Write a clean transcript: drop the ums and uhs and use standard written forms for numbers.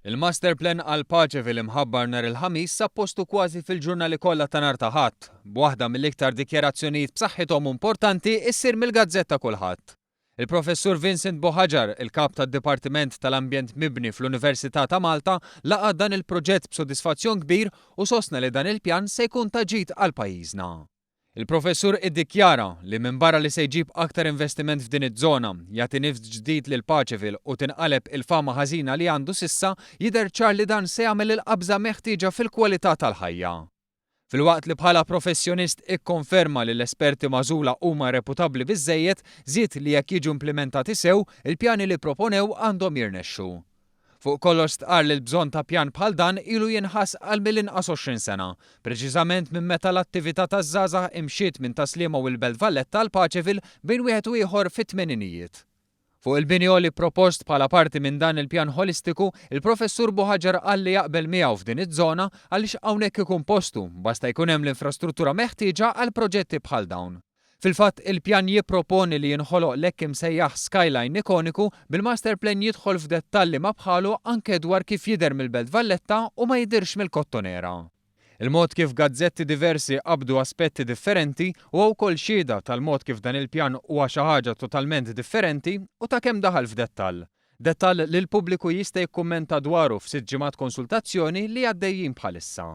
Il-Master Plan għal Paċeville imħabbar nhar il-ħamis sappostu kważi fil-ġurnali kollha ta' nhar ta' Ħadd, b'waħda mill-iktar dikjarazzjonijiet b'saħħithom importanti issir mill-gazzetta kulħadd. Il-Professur Vincent Bohaġar, il-kap tad-Dipartiment tal-Ambjent Mibni fl-Università ta' Malta, laqgħa dan il-proġett b'sodisfazzjon kbir u sostna li dan il-pjan se jkun ta' ġid għal pajjiżna. Il-professur iddikjara li minn barra li se jġib aktar investiment f'din iż-żona, jagħti nifs ġdid lil Paċeville u tinqaleb il-fama ħażina li għandu sissa, jidher ċar li dan se jagħmel il-qabża meħtieġa fil-kwalità tal-ħajja. Filwaqt li bħala professjonist ikkonferma li l-esperti magħżula huma reputabbli biżżejjed, żied li jekk jiġu implementati sew, il-pjani li proponew għandhom jirnexxu. Fuq kollox stqar li l-bżonn ta' pjan bħal dan ilu jinħass għal mill-inqas 20 sena, preċiżament minn meta l-attività taż-żgħażagħ imxiet minn Taslima u l-Belt Valletta għal Paċeville bejn wieħed u ieħor fit-tmeninijiet. Fuq il-bini oli propost bħala parti minn dan il-pjan holistiku, il-professur Bohaġar qal li jaqbel miegħu f'din iż-żona għaliex hawnhekk ikun postu, basta jkun hemm l-infrastruttura meħtieġa għal proġetti bħal dawn. Fil-fatt il-pjan jipproponi li jinħoloq l-hekk imsejjaħ skyline ikoniku bil-master plan jidħol f'dettalli ma bħalu anke dwar kif jidher mill-Belt Valletta u ma jidirx mill-Kottonera. Il-mod kif gazzetti diversi qabdu aspetti differenti u wkoll xhieda tal-mod kif dan il-pjan huwa xi ħaġa totalment differenti u ta' kemm daħal f'dettall. Dettall li l-pubbliku jista' jikkummenta dwaru f'sitt ġimgħat konsultazzjoni li għaddejjin bħalissa.